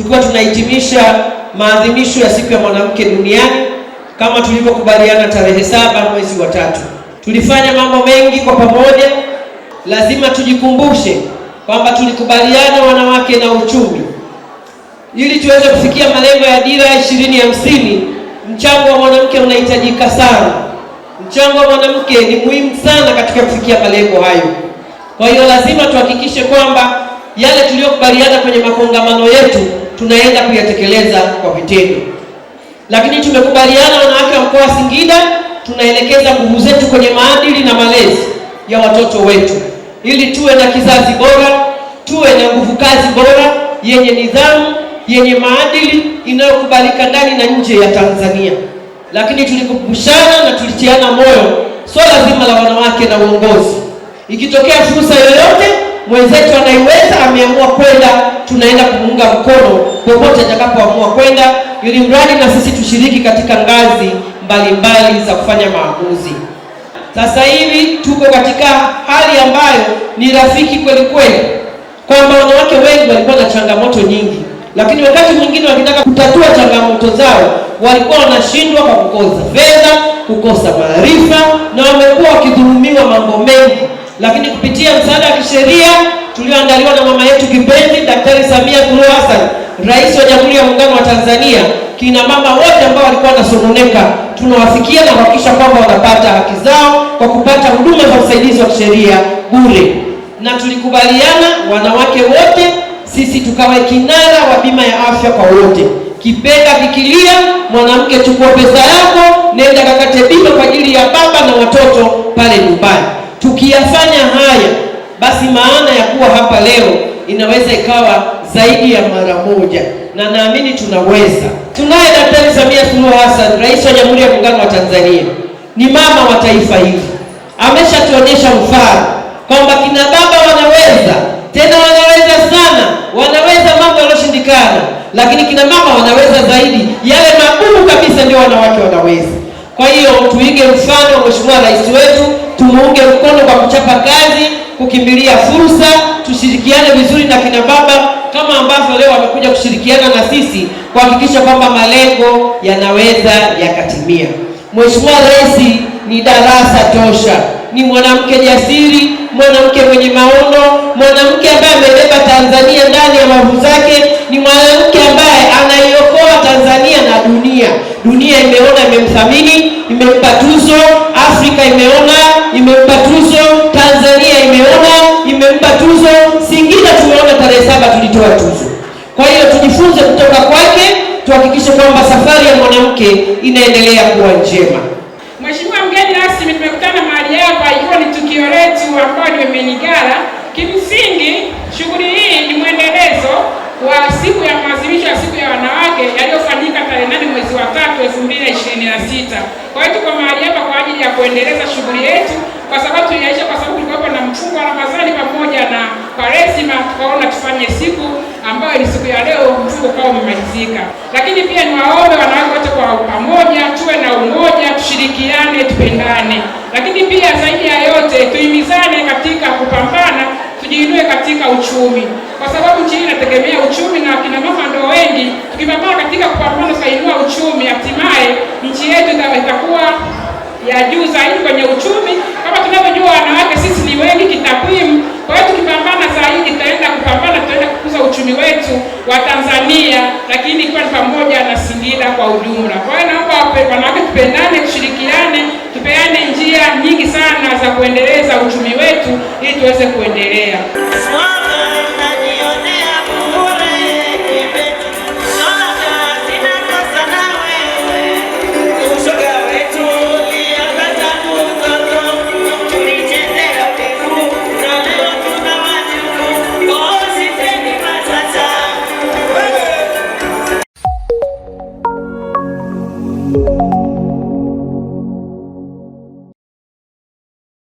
tukiwa tunahitimisha maadhimisho ya siku ya mwanamke duniani kama tulivyokubaliana tarehe 7 mwezi wa 3. Tulifanya mambo mengi kwa pamoja. Lazima tujikumbushe kwamba tulikubaliana wanawake na uchumi. Ili tuweze kufikia malengo ya dira 2050, mchango wa mwanamke unahitajika sana. Mchango wa mwanamke ni muhimu sana katika kufikia malengo hayo. Kwa hiyo lazima tuhakikishe kwamba yale tuliyokubaliana kwenye makongamano yetu tunaenda kuyatekeleza kwa vitendo. Lakini tumekubaliana wanawake wa mkoa wa Singida tunaelekeza nguvu zetu kwenye maadili na malezi ya watoto wetu ili tuwe na kizazi bora, tuwe na nguvu kazi bora yenye nidhamu, yenye maadili inayokubalika ndani na nje ya Tanzania. Lakini tulikumbushana na tulitiana moyo swala zima la wanawake na uongozi. Ikitokea fursa yoyote mwenzetu anaiweza, ameamua kwenda, tunaenda kumuunga mkono popote atakapoamua kwenda, ili mradi na sisi tushiriki katika ngazi mbalimbali za kufanya maamuzi. Sasa hivi tuko katika hali ambayo ni rafiki kweli kweli, kwamba wanawake wengi walikuwa na changamoto nyingi, lakini wakati mwingine wakitaka kutatua changamoto zao walikuwa wanashindwa kwa kukosa fedha, kukosa maarifa, na wamekuwa wakidhulumiwa mambo mengi. Lakini kupitia msaada wa kisheria tulioandaliwa na mama yetu kipenzi Daktari Samia Suluhu Hassan, Rais wa Jamhuri ya Muungano wa Tanzania, kina mama wote ambao walikuwa wanasononeka tunawafikia na kuhakikisha kwamba wanapata haki zao kwa kupata huduma za usaidizi wa kisheria bure. Na tulikubaliana wanawake wote sisi tukawe kinara wa bima ya afya kwa wote. Kipenda kikilia, mwanamke chukua pesa yako, nenda kakate bima kwa ajili ya baba na watoto pale nyumbani. Tukiyafanya haya, basi maana ya kuwa hapa leo inaweza ikawa zaidi ya mara moja, na naamini tunaweza. Tunaye Daktari Samia Suluhu Hassan, Rais wa Jamhuri ya Muungano wa Tanzania, ni mama wa taifa hili. Ameshatuonyesha mfano kwamba kina baba wanaweza, tena wanaweza sana, wanaweza mambo yaliyoshindikana, lakini kina mama wanaweza zaidi, yale magumu kabisa ndio wanawake wanaweza. Kwa hiyo tuige mfano wa Mheshimiwa Rais wetu, tumuunge mkono kwa kuchapa kazi, kukimbilia fursa, tushirikiane vizuri na kina baba kama ambavyo leo wamekuja kushirikiana na sisi kuhakikisha kwamba malengo yanaweza yakatimia. Mheshimiwa Rais ni darasa tosha, ni mwanamke jasiri, mwanamke mwenye maono, mwanamke ambaye amebeba Tanzania ndani ya mavu zake, ni mwanamke ambaye anaiokoa Tanzania na dunia. Dunia imeona, imemthamini, imempa tuzo. Afrika imeona, imempa tuzo. Tanzania imeona, imempa tuzo. Singida tumeona tarehe 7 tulitoa tuzo. Kwa hiyo tujifunze kutoka kwake, tuhakikishe kwamba safari ya mwanamke inaendelea kuwa njema. Mheshimiwa mgeni rasmi, tumekutana mahali hapa ikiwa ni tukio letu ambalo limenigara. Kimsingi shughuli hii ni mwendelezo wa siku ya maadhimisho ya siku ya wanawake yaliyofanyika tarehe 8 mwezi wa 3 2026. Kwa hiyo tuko mahali hapa kwa ajili ya kuendeleza shughuli yetu, kwa sababu tuliaisha, kwa sababu tulikuwa na mfungo wa Ramadhani pamoja na Kwaresima, tukaona tufanye siku ambayo ni siku ya leo, mfungo kwa umemalizika. Lakini pia niwaombe wanawake wote kwa pamoja tuwe na umoja, tushirikiane, tupendane. Lakini pia zaidi ya yote tuhimizane katika kupambana, tujiinue katika uchumi, kwa sababu nchi hii inategemea uchumi na kina mama ndio wengi. Tukipambana katika kupambana kuinua uchumi, hatimaye nchi yetu itakuwa ya juu zaidi kwenye uchumi. Kama tunavyojua wanawake sisi ni wengi kitakwimu, kwa hiyo tukipambana zaidi tutaenda kukuza uchumi wetu wa Tanzania, lakini ikiwa ni pamoja na Singida kwa ujumla. Kwa hiyo naomba wanawake tupendane, tushirikiane, tupeane njia nyingi sana za kuendeleza uchumi wetu ili tuweze kuendelea.